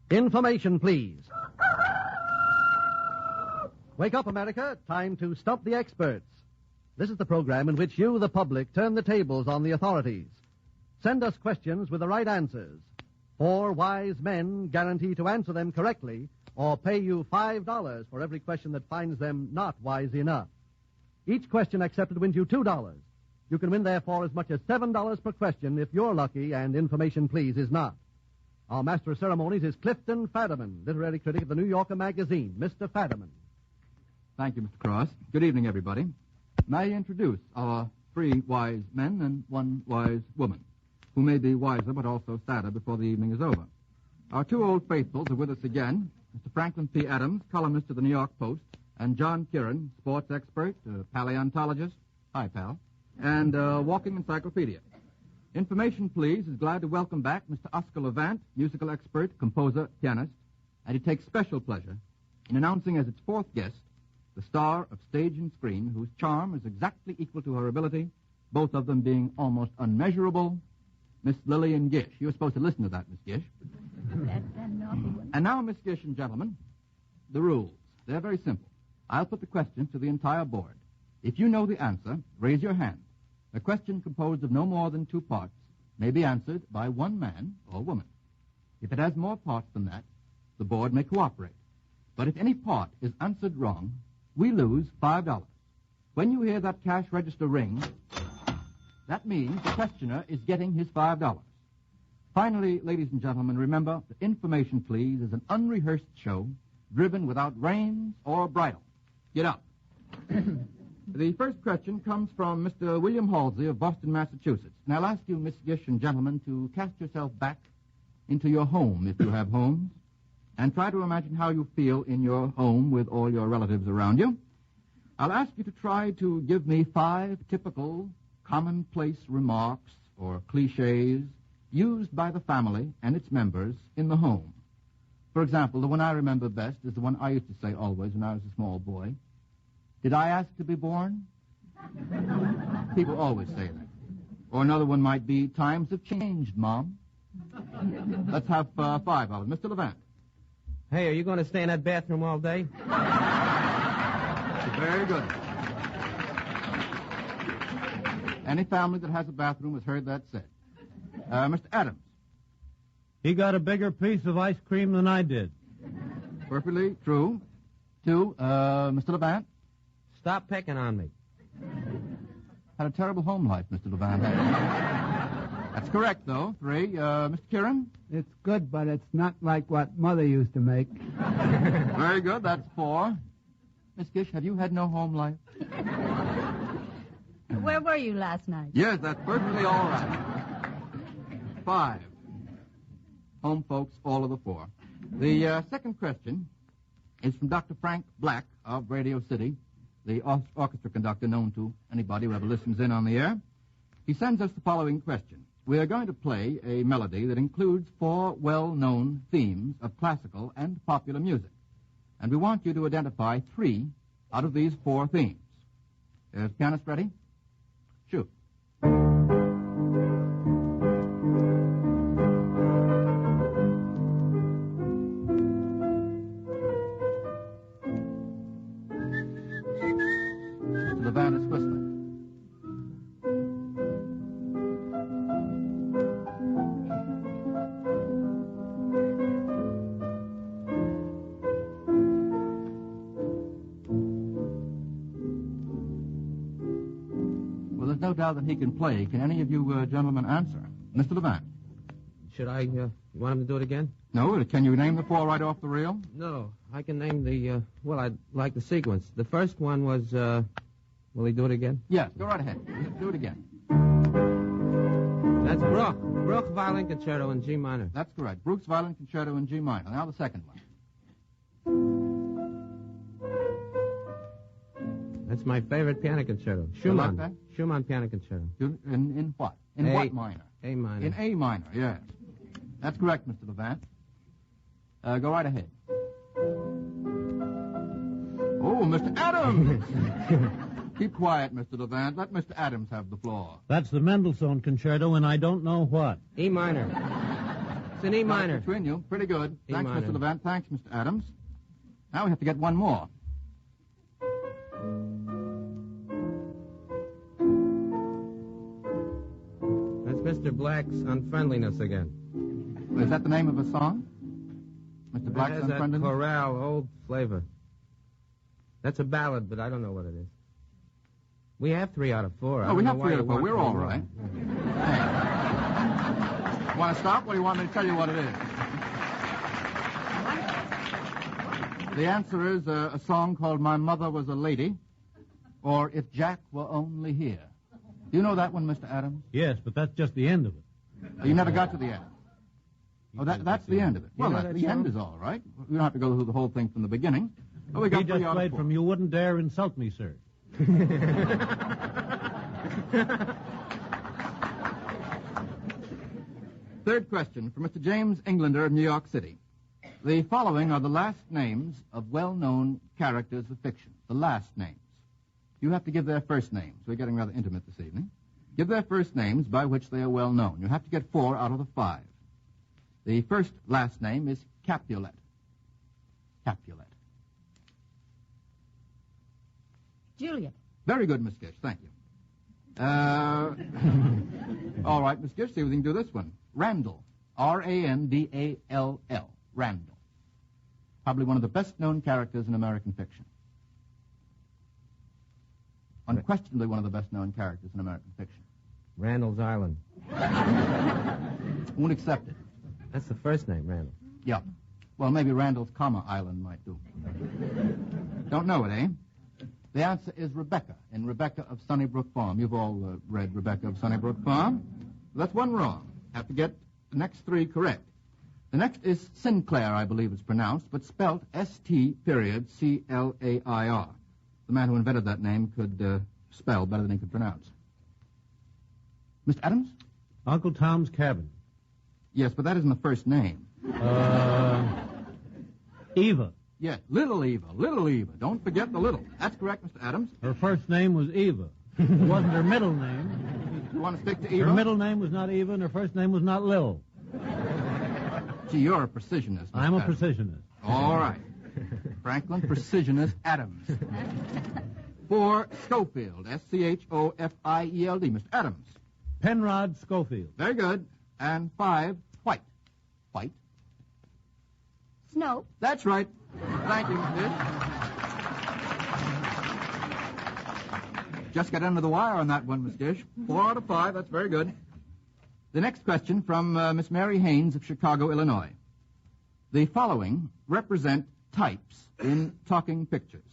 Information, please. Wake up, America. Time to stump the experts. This is the program in which you, the public, turn the tables on the authorities. Send us questions with the right answers. 4 wise men guarantee to answer them correctly or pay you $5 for every question that finds them not wise enough. Each question accepted wins you $2. You can win, therefore, as much as $7 per question if you're lucky and Information, please, is not. Our master of ceremonies is Clifton Fadiman, literary critic of the New Yorker magazine. Mr. Fadiman. Thank you, Mr. Cross. Good evening, everybody. May I introduce our 3 wise men and 1 wise woman, who may be wiser but also sadder before the evening is over. Our 2 old faithfuls are with us again, Mr. Franklin P. Adams, columnist of the New York Post, and John Kieran, sports expert, paleontologist, hi, pal, and walking encyclopedia. Information, please, is glad to welcome back Mr. Oscar Levant, musical expert, composer, pianist, and he takes special pleasure in announcing as its 4th guest the star of stage and screen, whose charm is exactly equal to her ability, both of them being almost unmeasurable, Miss Lillian Gish. You were supposed to listen to that, Miss Gish. And now, Miss Gish and gentlemen, the rules. They're very simple. I'll put the questions to the entire board. If you know the answer, raise your hand. A question composed of no more than 2 parts may be answered by 1 man or woman. If it has more parts than that, the board may cooperate. But if any part is answered wrong, we lose $5. When you hear that cash register ring, that means the questioner is getting his $5. Finally, ladies and gentlemen, remember that Information, please, is an unrehearsed show driven without reins or bridle. Get up. The first question comes from Mr. William Halsey of Boston, Massachusetts. And I'll ask you, Miss Gish and gentlemen, to cast yourself back into your home, if you have homes, and try to imagine how you feel in your home with all your relatives around you. I'll ask you to try to give me 5 typical commonplace remarks or cliches used by the family and its members in the home. For example, the one I remember best is the one I used to say always when I was a small boy. Did I ask to be born? People always say that. Or another one might be, times have changed, Mom. Let's have $5. Mr. Levant. Hey, are you going to stay in that bathroom all day? Very good. Any family that has a bathroom has heard that said. Mr. Adams. He got a bigger piece of ice cream than I did. Perfectly true. 2, Mr. Levant. Stop picking on me. Had a terrible home life, Mr. Levant. That's correct, though. 3, Mr. Kieran. It's good, but it's not like what Mother used to make. Very good. That's 4. Miss Gish, have you had no home life? Where were you last night? Yes, that's perfectly all right. 5. Home folks, all of the 4. The second question is from Dr. Frank Black of Radio City, the orchestra conductor known to anybody who ever listens in on the air. He sends us the following question. We are going to play a melody that includes 4 well-known themes of classical and popular music. And we want you to identify 3 out of these 4 themes. Is the pianist ready? Shoot. The band is whistling. No doubt that he can play. Can any of you gentlemen answer? Mr. Levant. Should I, you want him to do it again? No, can you name the 4 right off the reel? No, I can name the, I'd like the sequence. The first one was, will he do it again? Yes, go right ahead. Do it again. That's Bruch. Bruch Violin Concerto in G minor. That's correct. Bruch's Violin Concerto in G minor. Now the second one. That's my favorite piano concerto. Schumann. Like that? Schumann piano concerto. In what? In what minor? A minor. In A minor, yes. That's correct, Mr. Levant. Go right ahead. Oh, Mr. Adams! Keep quiet, Mr. Levant. Let Mr. Adams have the floor. That's the Mendelssohn Concerto, and I don't know what. E minor. It's an E minor. Between you. Pretty good. E Thanks, minor. Mr. Levant. Thanks, Mr. Adams. Now we have to get one more. That's Mr. Black's Unfriendliness again. Is that the name of a song? Mr. Black's It has that Unfriendliness? chorale, old flavor. That's a ballad, but I don't know what it is. We have 3 out of 4. Oh, we have 3 out of 4. We're all right. Want to stop, or do you want me to tell you what it is? The answer is a song called My Mother Was a Lady, or If Jack Were Only Here. Do you know that one, Mr. Adams? Yes, but that's just the end of it. Oh, you never got to the end. Oh, that's the end of it. Well, know that the end song? is all right. We don't have to go through the whole thing from the beginning. Oh, we got He 3 just out of played 4. from You Wouldn't Dare Insult Me, Sir. Third question from Mr. James Englander of New York City. The following are the last names of well-known characters of fiction. The last names. You have to give their first names. We're getting rather intimate this evening. Give their first names by which they are well known. You have to get 4 out of the 5. The first last name is Capulet. Capulet. Juliet. Very good, Miss Gish. Thank you. All right, Miss Gish, see if we can do this one. Randall. R-A-N-D-A-L-L. Randall. Probably one of the best-known characters in American fiction. Unquestionably one of the best-known characters in American fiction. Randall's Island. Won't accept it. That's the first name, Randall. Yeah. Well, maybe Randall's, Island might do. Don't know it, eh? The answer is Rebecca, in Rebecca of Sunnybrook Farm. You've all read Rebecca of Sunnybrook Farm. That's one wrong. Have to get the next 3 correct. The next is Sinclair, I believe it's pronounced, but spelt S-T-C-L-A-I-R. The man who invented that name could spell better than he could pronounce. Mr. Adams? Uncle Tom's Cabin. Yes, but that isn't the first name. Eva. Yes, Little Eva, Little Eva. Don't forget the little. That's correct, Mr. Adams. Her first name was Eva. It wasn't her middle name. You want to stick to Eva? Her middle name was not Eva, and her first name was not Lil. Gee, you're a precisionist. Mr. I'm a Adams. precisionist. All right. Franklin Precisionist Adams. 4, Schofield, S-C-H-O-F-I-E-L-D. Mr. Adams. Penrod Schofield. Very good. And 5, White. White. Snow. That's right. Thank you, Miss Gish. Just got under the wire on that one, Miss Gish. 4 out of 5. That's very good. The next question from Miss Mary Haynes of Chicago, Illinois. The following represent types in talking pictures.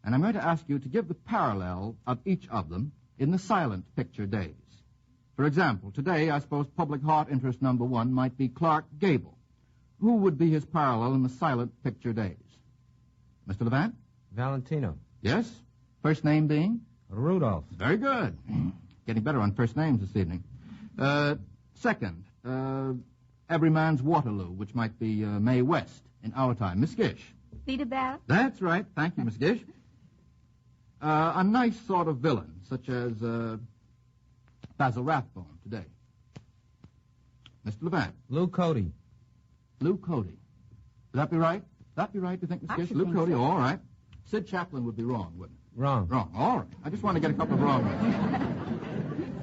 And I'm going to ask you to give the parallel of each of them in the silent picture days. For example, today, I suppose public heart interest number 1 might be Clark Gable. Who would be his parallel in the silent picture days? Mr. Levant? Valentino. Yes? First name being? Rudolph. Very good. Getting better on first names this evening. Second, Every Man's Waterloo, which might be Mae West in our time. Miss Gish? Theda Bara. That's right. Thank you, Miss Gish. A nice sort of villain, such as Basil Rathbone today. Mr. Levant? Lou Cody. Lou Cody. Would that be right? That be right, do you think, Miss I Gish? should Lou think Cody, so. all right. Sid Chaplin would be wrong, wouldn't it? Wrong. Wrong. All right. I just want to get a couple of wrong ones.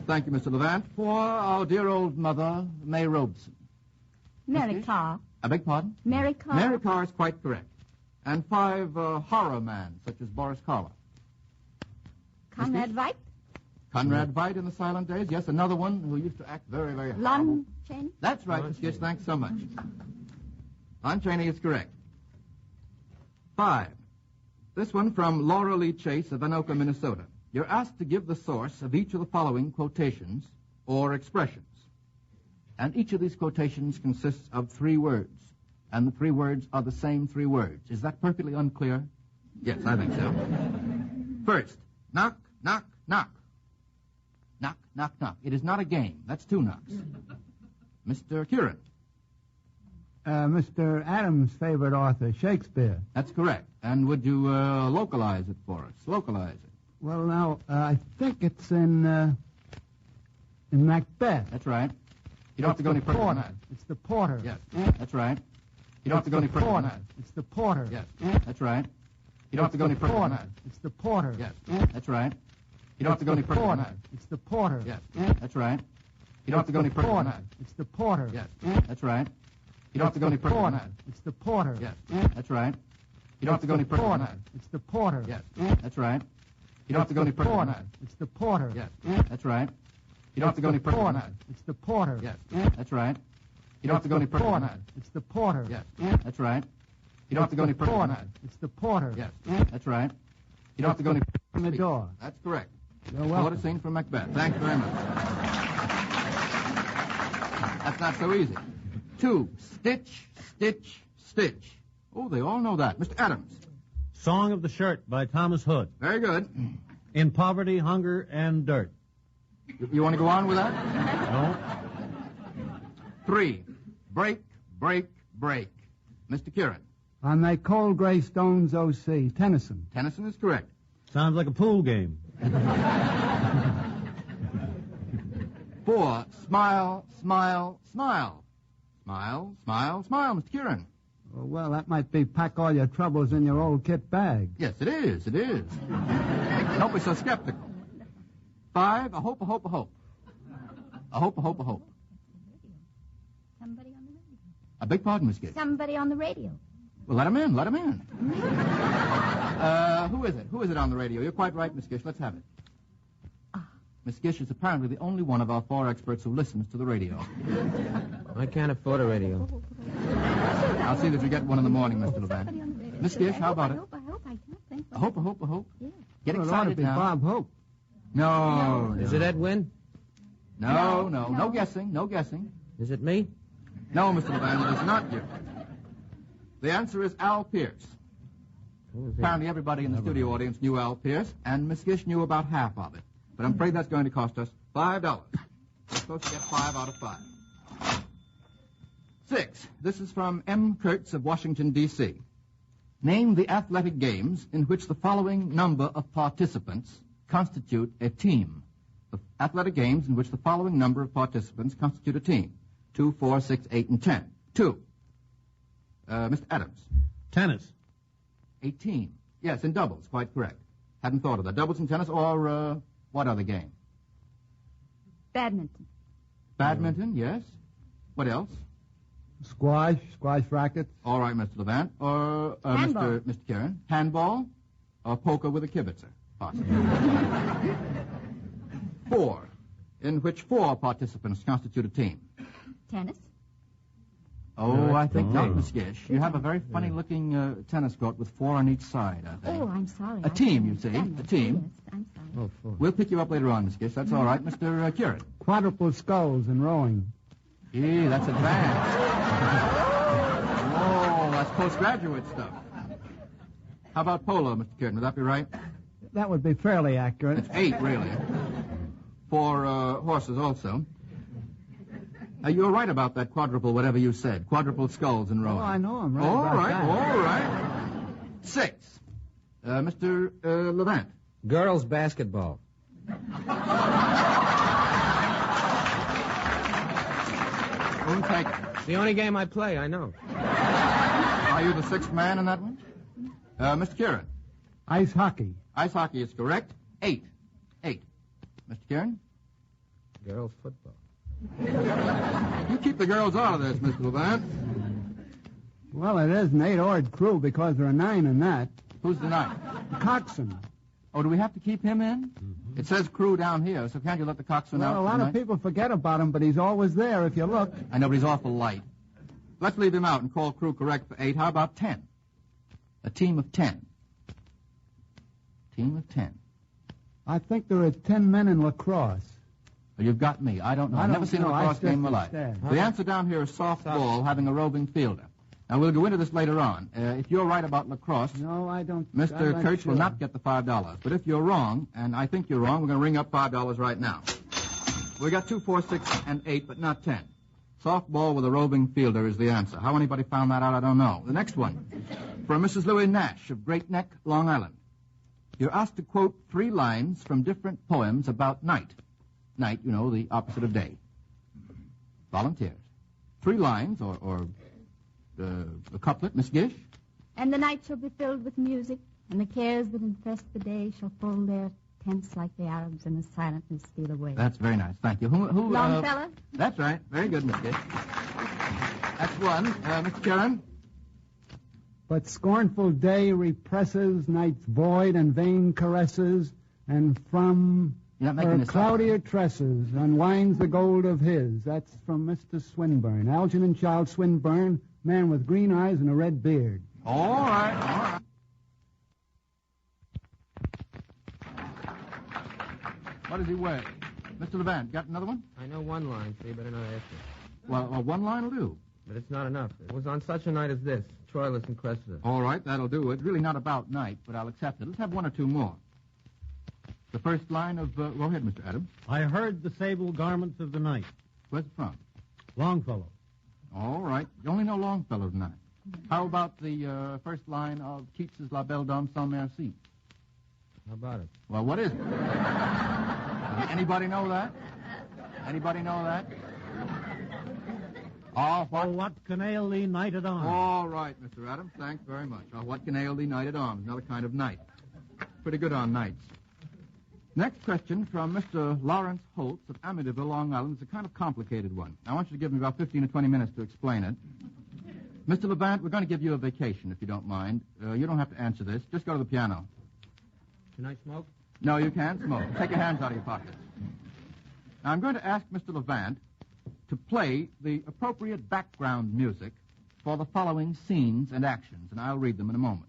Thank you, Mr. Levant. 4, our dear old mother, May Robeson. Mary Gish? Carr. I beg pardon? Mary Carr. Mary Carr is quite correct. And 5, horror man, such as Boris Karloff. Conrad Veidt. Conrad Veidt in the silent days. Yes, another one who used to act very, very horrible. Lon Chaney. That's right, Lon Miss Gish. Chaney. Thanks so much. Lon Chaney is correct. 5. This one from Laura Lee Chase of Anoka, Minnesota. You're asked to give the source of each of the following quotations or expressions. And each of these quotations consists of 3 words. And the 3 words are the same 3 words. Is that perfectly unclear? Yes, I think so. First, knock, knock, knock. Knock, knock, knock. It is not a game. That's 2 knocks. Mr. Kieran. Mr. Adams' favorite author, Shakespeare. That's correct. And would you localize it for us? Localize it. Well, now, I think it's in Macbeth. That's right. You don't have to go any further than that. It's the porter. Yes, that's right. You don't have to go any further than that. It's the porter. Yes, that's right. You don't have to go any further than that. It's the porter. Yes, that's right. You don't have to go any further than that. It's the porter. Yes, that's right. You don't have to go any further than that. It's the porter. Yes, that's right. You don't have to go any further than that. It's the porter. Yes, that's right. You don't have to go any further than that. It's the porter. Yes, that's right. You don't have to go any further than that. It's the porter. Yes, that's right. You don't have to go any further than that. It's the porter. Yes, that's right. You don't have to go any further than that. It's the porter. Yes, that's right. You don't have to go any further than that. It's the porter. Yes, that's right. You don't have to go any further In the door. That's correct. You're What welcome. a scene from Macbeth. Thank you very much. That's not so easy. 2, stitch, stitch, stitch. Oh, they all know that. Mr. Adams. Song of the Shirt by Thomas Hood. Very good. In Poverty, Hunger, and Dirt. You want to go on with that? No? 3, break, break, break. Mr. Kieran. On thy cold gray stones, O sea. Tennyson. Tennyson is correct. Sounds like a pool game. 4, smile, smile, smile. Smile, smile, smile, Mr. Kieran. Oh, well, that might be pack all your troubles in your old kit bag. Yes, it is. It is. Don't be so skeptical. 5, a hope, a hope, a hope. A hope, a hope, a hope. Somebody on the radio. I beg pardon, Miss Gish. Somebody on the radio. Well, let him in. Let him in. Who is it? Who is it on the radio? You're quite right, Miss Gish. Let's have it. Miss Gish is apparently the only one of our 4 experts who listens to the radio. I can't afford a radio. I'll see that you get one in the morning, Mr. Levant. Somebody on the radio. Miss Gish, how about it? I hope. I can't think. A hope, a hope, a hope. Yeah. Get Well, it ought to excited be now. Bob Hope. No. Is it Edwin? No. No. No guessing. No guessing. Is it me? No, Mr. Levant, it is not you. The answer is Al Pierce. Who is it? Apparently everybody in the studio audience knew Al Pierce, and Miss Gish knew about half of it. But I'm afraid that's going to cost us $5. We're supposed to get 5 out of 5. 6. This is from M. Kurtz of Washington, D.C. Name the athletic games in which the following number of participants constitute a team. The athletic games in which the following number of participants constitute a team. 2, 4, 6, 8, and 10. 2. Mr. Adams. Tennis. 18. Yes, in doubles, quite correct. Hadn't thought of that. Doubles in tennis or what other game? Badminton. Badminton, yes. What else? Squash rackets. All right, Mr. Levant. Or Handball. Mr. Kieran. Handball or poker with a kibitzer, possibly. 4. In which 4 participants constitute a team. Tennis. Oh, I think not, Oh. Miss Gish. You have a very funny-looking tennis court with 4 on each side, I think. Oh, I'm sorry. A team, you see. Damn A it. team. Yes, I'm sorry. Oh, 4. We'll pick you up later on, Miss Gish. That's all right. Mr. Kieran. Quadruple sculls and rowing. Gee, that's advanced. Oh, that's postgraduate stuff. How about polo, Mr. Kieran? Would that be right? That would be fairly accurate. It's 8, really. 4 horses also. You're right about that quadruple, whatever you said. Quadruple skulls and rowing. Oh, I know I'm right All about right, that. all right. 6. Mr. Levant. Girls basketball. Won't take it. It's the only game I play, I know. Are you the 6th man in that one? Mr. Kieran. Ice hockey. Ice hockey is correct. 8. 8. Mr. Kieran. Girls football. You keep the girls out of this, Mr. Levant. Well, it is an 8-oared crew because there are 9 in that. Who's the 9th? The coxswain. Oh, do we have to keep him in? It says crew down here, so can't you let the coxswain out? Well, a lot of people forget about him, but he's always there if you look. I know, but he's awful light. Let's leave him out and call crew correct for 8. How about 10? A team of 10. Team of 10. I think there are 10 men in lacrosse. Well, you've got me. I don't know. I I've don't never seen a know. lacrosse I game in my just life. understand. The answer down here is softball having a roving fielder. Now, we'll go into this later on. If you're right about lacrosse, No, I don't. I'm Mr. not Kurtz sure. will not get the $5. But if you're wrong, and I think you're wrong, we're going to ring up $5 right now. We got 2, 4, 6, and 8, but not 10. Softball with a roving fielder is the answer. How anybody found that out, I don't know. The next one, from Mrs. Louis Nash of Great Neck, Long Island. You're asked to quote 3 lines from different poems about night. Night, you know, the opposite of day. Volunteers. 3 lines, or a couplet, Miss Gish? And the night shall be filled with music, and the cares that infest the day shall fold their tents like the Arabs, and the silentness steal away. That's very nice. Thank you. Who Longfellow? That's right. Very good, Miss Gish. That's one. Mr. Kieran? But scornful day represses night's void and vain caresses, and from You're not making her this up. cloudier tresses unwinds the gold of his. That's from Mr. Swinburne. Algernon Child Swinburne, man with green eyes and a red beard. All right. What does he weigh? Mr. Levant, got another one? I know one line, so you better not ask me. Well, 1 line will do. But it's not enough. It was on such a night as this. Troilus and Cressida. All right, that'll do. It's really not about night, but I'll accept it. Let's have 1 or 2 more. The first line of... go ahead, Mr. Adams. I heard the sable garments of the night. Where's it from? Longfellow. All right. You only know Longfellow tonight. How about the first line of Keats's La Belle Dame sans Merci? How about it? Well, what is it? Anybody know that? Anybody know that? Oh, Oh, what can ail thee, night at arms? All right, Mr. Adams. Thanks very much. What can ail thee, night at arms? Another kind of night. Pretty good on nights. Next question from Mr. Lawrence Holtz of Amityville, Long Island. It's a kind of complicated one. I want you to give me about 15 or 20 minutes to explain it. Mr. Levant, we're going to give you a vacation, if you don't mind. You don't have to answer this. Just go to the piano. Can I smoke? No, you can't smoke. Take your hands out of your pockets. Now, I'm going to ask Mr. Levant to play the appropriate background music for the following scenes and actions, and I'll read them in a moment.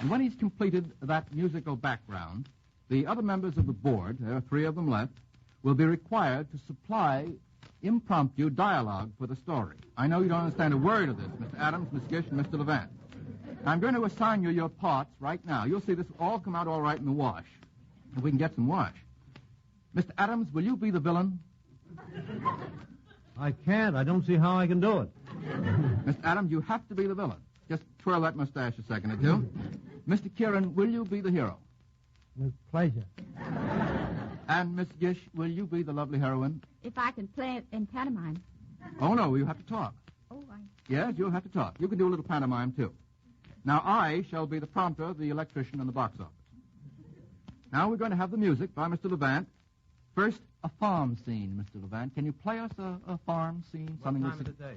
And when he's completed that musical background, the other members of the board, there are 3 of them left, will be required to supply impromptu dialogue for the story. I know you don't understand a word of this, Mr. Adams, Miss Gish, and Mr. Levant. I'm going to assign you your parts right now. You'll see this will all come out all right in the wash, if we can get some wash. Mr. Adams, will you be the villain? I can't. I don't see how I can do it. Mr. Adams, you have to be the villain. Just twirl that mustache a second or two. Mr. Kieran, will you be the hero? With pleasure. And Miss Gish, will you be the lovely heroine? If I can play it in pantomime. Oh, no, you have to talk. Oh, Yes, you'll have to talk. You can do a little pantomime, too. Now, I shall be the prompter, the electrician, and the box office. Now we're going to have the music by Mr. Levant. First, a farm scene, Mr. Levant. Can you play us a farm scene? What time of the day?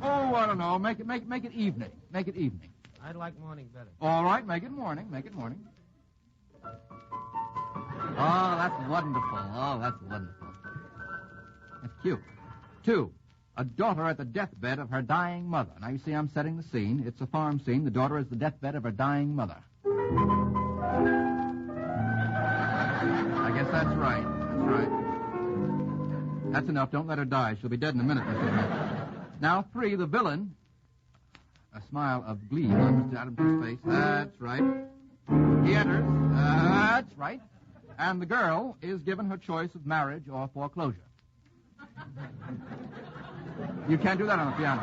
I don't know. Make it evening. Make it evening. I'd like morning better. All right, make it morning. Make it morning. Oh, that's wonderful. Oh, that's wonderful. That's cute. 2, a daughter at the deathbed of her dying mother. Now, you see, I'm setting the scene. It's a farm scene. The daughter is the deathbed of her dying mother. I guess that's right. That's right. That's enough. Don't let her die. She'll be dead in a minute, Mr. Adams. Now, 3, the villain. A smile of glee on Mr. Adams' face. That's right. He enters. That's right. And the girl is given her choice of marriage or foreclosure. You can't do that on the piano.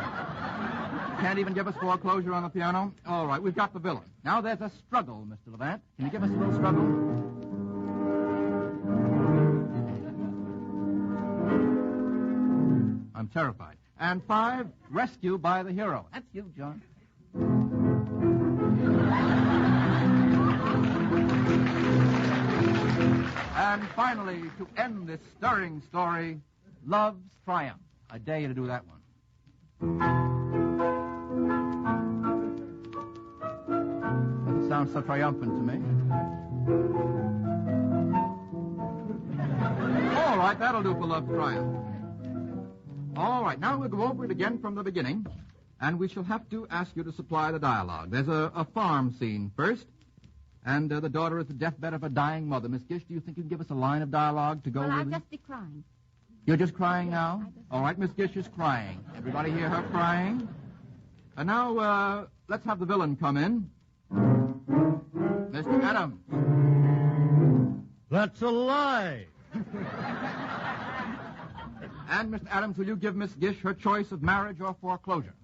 Can't even give us foreclosure on the piano? All right, we've got the villain. Now there's a struggle, Mr. Levant. Can you give us a little struggle? I'm terrified. And 5, rescue by the hero. That's you, John. And finally, to end this stirring story, Love's Triumph. I dare you to do that one. Doesn't sound so triumphant to me. All right, that'll do for Love's Triumph. All right, now we'll go over it again from the beginning, and we shall have to ask you to supply the dialogue. There's a farm scene first, and the daughter is the deathbed of her dying mother. Miss Gish, do you think you can give us a line of dialogue to go Well, with I'll it? just be crying. You're just crying now? I just- All right, Miss Gish is crying. Everybody hear her crying? And now, let's have the villain come in. Mr. Adams. That's a lie. And, Mr. Adams, will you give Miss Gish her choice of marriage or foreclosure?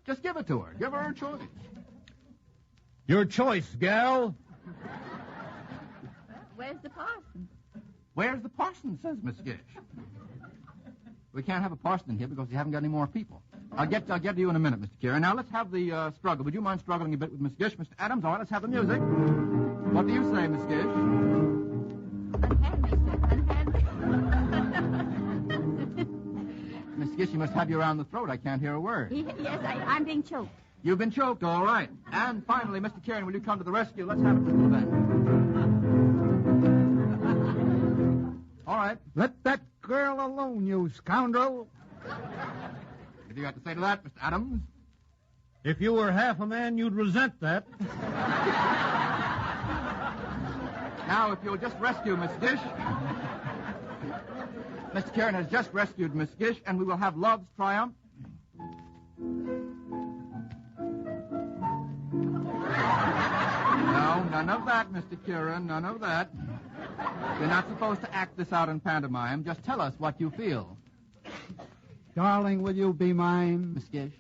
Just give it to her. Give her her choice. Your choice, gal. Where's the parson? Where's the parson, says Miss Gish. We can't have a parson in here because we haven't got any more people. I'll get to you in a minute, Mr. Kieran. Now, let's have the struggle. Would you mind struggling a bit with Miss Gish? Mr. Adams, all right, let's have the music. What do you say, Miss Gish? Miss Gish, you must have you around the throat. I can't hear a word. Yes, I'm being choked. You've been choked, all right. And finally, Mr. Kieran, will you come to the rescue? Let's have it, Mr. Levant. All right. Let that girl alone, you scoundrel. What do you got to say to that, Mr. Adams? If you were half a man, you'd resent that. Now, if you'll just rescue Miss Gish. Mr. Kieran has just rescued Miss Gish, and we will have love's triumph. No, none of that, Mr. Kieran, none of that. You're not supposed to act this out in pantomime. Just tell us what you feel. Darling, will you be mine? Miss Gish.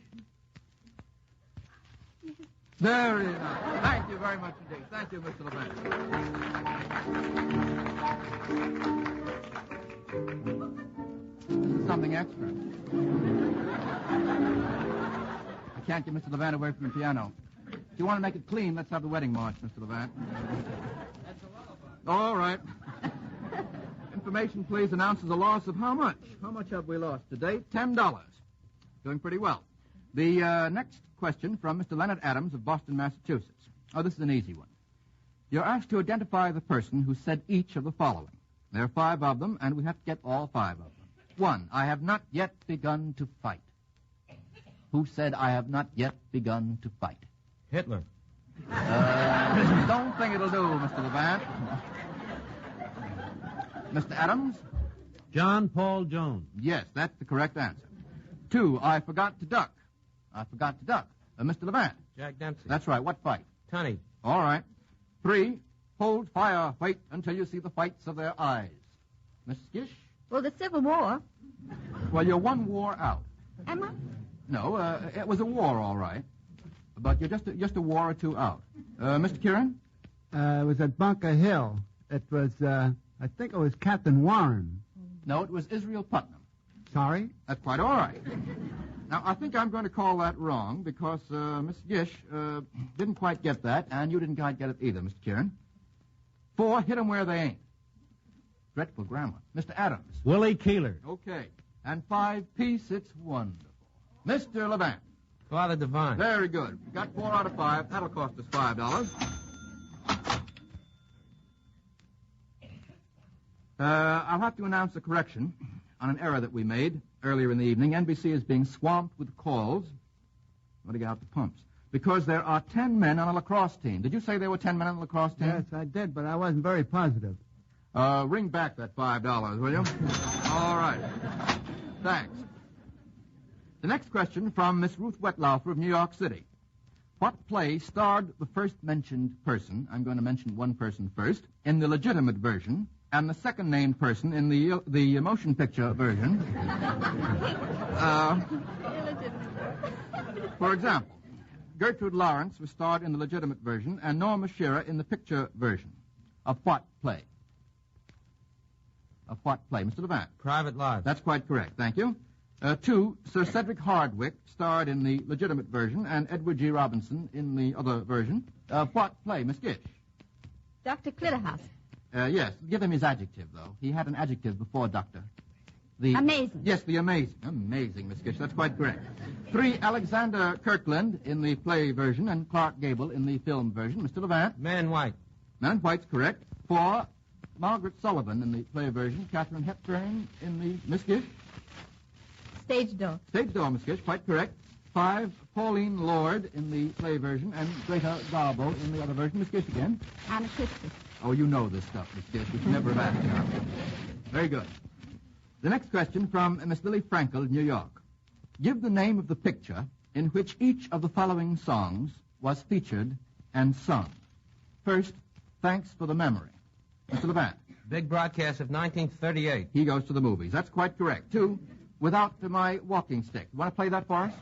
Very nice. Thank you very much indeed. Thank you, Mr. Levant. This is something extra. I can't get Mr. Levant away from the piano. If you want to make it clean, let's have the wedding march, Mr. Levant. That's a lullaby. All right. Information, please, announces a loss of how much? How much have we lost today? $10. Doing pretty well. The next question from Mr. Leonard Adams of Boston, Massachusetts. Oh, this is an easy one. You're asked to identify the person who said each of the following. There are 5 of them, and we have to get all 5 of them. 1, I have not yet begun to fight. Who said I have not yet begun to fight? Hitler. Don't think it'll do, Mr. Levant. Mr. Adams? John Paul Jones. Yes, that's the correct answer. 2, I forgot to duck. I forgot to duck. Mr. Levant? Jack Dempsey. That's right. What fight? Tunney. All right. 3, hold fire, wait until you see the whites of their eyes. Miss Gish? Well, the Civil War. Well, you're 1 war out. Am I? No, it was a war, all right. But you're just a war or 2 out. Mr. Kieran? It was at Bunker Hill. It was, I think it was Captain Warren. No, it was Israel Putnam. Sorry? That's quite all right. Now, I think I'm going to call that wrong because Miss Gish didn't quite get that, and you didn't quite get it either, Mr. Kieran. 4, hit 'em where they ain't. Dreadful grammar. Mr. Adams. Willie Keeler. Okay. And 5, peace, it's wonderful. Mr. Levant. Father Divine. Very good. Got 4 out of 5. That'll cost us $5. I'll have to announce a correction on an error that we made earlier in the evening. NBC is being swamped with calls. I'm going to get out the pumps. Because there are 10 men on a lacrosse team. Did you say there were 10 men on the lacrosse team? Yes, I did, but I wasn't very positive. Ring back that $5, will you? All right. Thanks. The next question from Miss Ruth Wetlaufer of New York City. What play starred the first mentioned person, I'm going to mention one person first, in the legitimate version, and the second named person in the motion picture version? For example, Gertrude Lawrence was starred in the legitimate version, and Norma Shearer in the picture version. Of what play? Of what play? Mr. Levant? Private Life. That's quite correct. Thank you. 2, Sir Cedric Hardwicke starred in the legitimate version, and Edward G. Robinson in the other version. What play, Miss Gish? Dr. Clitterhouse. Yes. Give him his adjective, though. He had an adjective before Doctor. Amazing. Yes, the amazing. Amazing, Miss Gish. That's quite correct. 3, Alexander Kirkland in the play version, and Clark Gable in the film version. Mr. Levant? Man in White. Man in White's correct. 4, Margaret Sullivan in the play version, Katharine Hepburn in the Miss Gish. Stage door. Stage door, Miss Gish, quite correct. 5, Pauline Lord in the play version, and Greta Garbo in the other version. Miss Gish again. Anna Christie. Oh, you know this stuff, Miss Gish. We should never have asked you. Very good. The next question from Miss Lily Frankel of New York. Give the name of the picture in which each of the following songs was featured and sung. First, Thanks for the Memory. Mr. Levant. Big broadcast of 1938. He goes to the movies. That's quite correct. 2, Without My Walking Stick. You want to play that for us?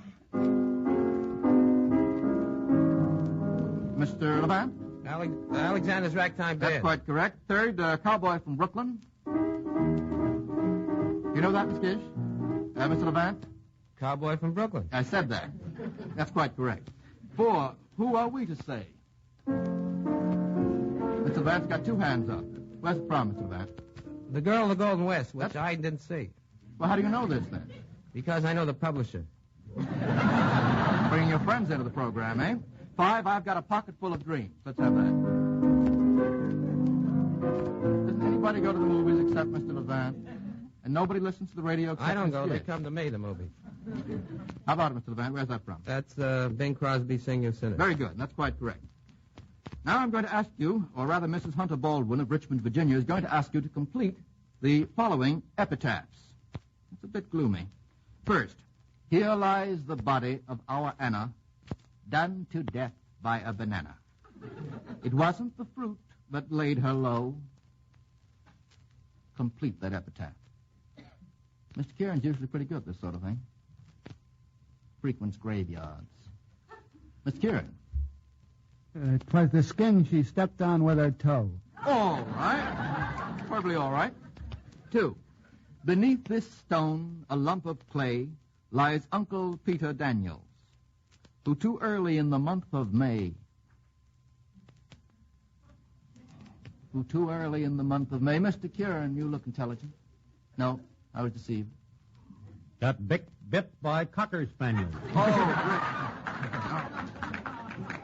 Mr. Levant? Alexander's Ragtime Band. That's quite correct. 3rd, Cowboy from Brooklyn. was that, Miss Gish? Mr. Levant? Cowboy from Brooklyn. I said that. That's quite correct. 4, who are we to say? Mr. Levant's got 2 hands up. Where's the problem, Mr. Levant? The Girl of the Golden West, which I didn't see. Well, how do you know this, then? Because I know the publisher. Bringing your friends into the program, eh? 5, I've got a pocket full of dreams. Let's have that. Doesn't anybody go to the movies except Mr. Levant? And nobody listens to the radio except I don't Miss go. They Gish? come to me, the movies. How about it, Mr. Levant? Where's that from? That's Bing Crosby Senior Center. Very good. That's quite correct. Now I'm going to ask you, or rather Mrs. Hunter Baldwin of Richmond, Virginia, is going to ask you to complete the following epitaphs. It's a bit gloomy. First, here lies the body of our Anna, done to death by a banana. It wasn't the fruit that laid her low. Complete that epitaph. Mr. Kieran's usually pretty good at this sort of thing. Frequents graveyards. Mr. Kieran. 'Twas the skin she stepped on with her toe. All right. Perfectly all right. 2. Beneath this stone, a lump of clay, lies Uncle Peter Daniels, who too early in the month of May... Mr. Kieran, you look intelligent. No, I was deceived. Got bit by cocker spaniels. Oh,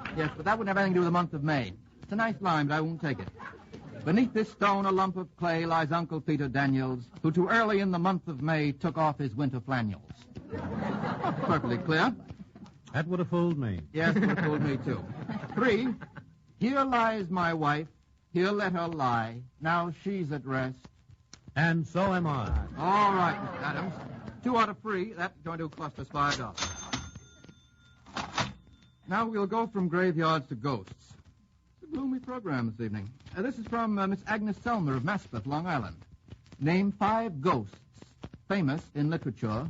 great. Yes, but that wouldn't have anything to do with the month of May. It's a nice line, but I won't take it. Beneath this stone, a lump of clay, lies Uncle Peter Daniels, who too early in the month of May took off his winter flannels. Perfectly clear. That would have fooled me. Yes, it would have fooled me, too. 3, here lies my wife. Here let her lie. Now she's at rest. And so am I. All right, Mr. Adams. 2 out of 3. That's going to cost us $5. Now we'll go from graveyards to ghosts. It's a gloomy program this evening. This is from Miss Agnes Selmer of Maspeth, Long Island. Name 5 ghosts famous in literature.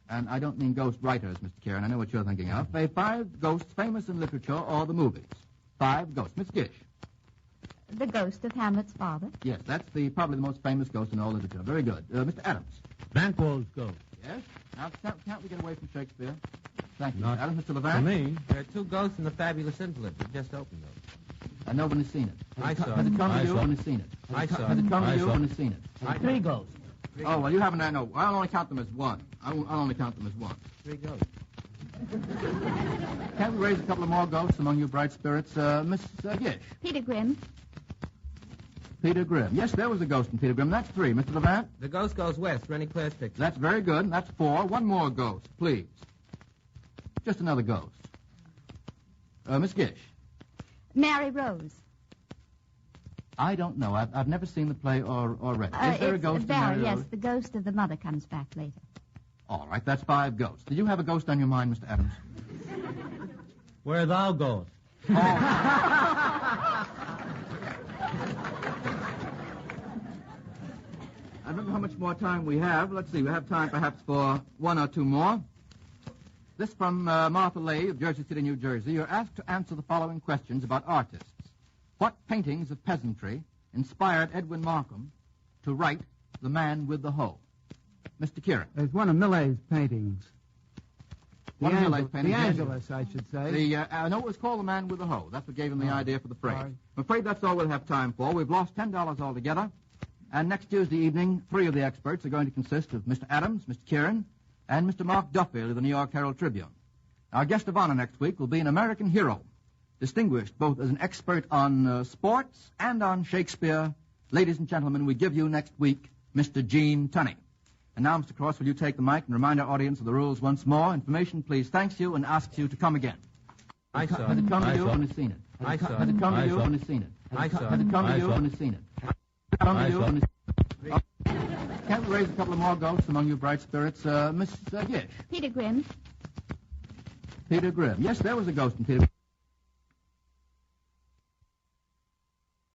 And I don't mean ghost writers, Mr. Kieran. I know what you're thinking of. 5 ghosts famous in literature or the movies. 5 ghosts. Miss Gish. The ghost of Hamlet's father. Yes, that's probably the most famous ghost in all literature. Very good. Mr. Adams. Banquo's ghost. Yes? Now, can't we get away from Shakespeare? Thank you, Not Mr. Adams. Mr. For Levant? me. There are 2 ghosts in the Fabulous Invalid. We just opened those. Nobody's seen it. I saw Has it. it come to I you? saw it. Nobody's seen it. I saw Has it. it come to I you? saw it. Nobody's seen it. 3 ghosts. Oh, well, you haven't. I know. I'll only count them as 1. I'll only count them as 1. 3 ghosts. Can't we raise a couple of more ghosts among you bright spirits? Miss Gish. Peter Grimm. Peter Grimm. Yes, there was a ghost in Peter Grimm. That's 3. Mr. Levant? The ghost goes west. Rennie Claire's picture. That's very good. That's 4. 1 more ghost, please. Just another ghost. Miss Gish. Mary Rose. I don't know. I've never seen the play or read it. Is there a ghost in Mary Yes, Rose? the ghost of the mother comes back later. All right, that's 5 ghosts. Did you have a ghost on your mind, Mr. Adams? Where thou goest. I don't know how much more time we have. Let's see. We have time perhaps for 1 or 2 more. This from Martha Lay of Jersey City, New Jersey. You're asked to answer the following questions about artists. What paintings of peasantry inspired Edwin Markham to write The Man with the Hoe? Mr. Kieran. It's one of Millet's paintings. One of Millet's paintings. The Angelus, I should say. I know it was called The Man with the Hoe. That's what gave him the idea for the phrase. Sorry. I'm afraid that's all we'll have time for. We've lost $10 altogether. And next Tuesday evening, 3 of the experts are going to consist of Mr. Adams, Mr. Kieran, and Mr. Mark Duffield of the New York Herald Tribune. Our guest of honor next week will be an American hero, distinguished both as an expert on sports and on Shakespeare. Ladies and gentlemen, we give you next week Mr. Gene Tunney. And now, Mr. Cross, will you take the mic and remind our audience of the rules once more? Information, please, thanks you and asks you to come again. I saw Has it. it come to I you saw when it. it's seen it? I saw Has it. it come to I you saw when it. it's seen it? I saw Has it come to I you saw when it. it's seen it? Come to I you saw when it. it's Can't we raise a couple of more ghosts among you bright spirits? Miss Gish. Peter Grimm. Peter Grimm. Yes, there was a ghost in Peter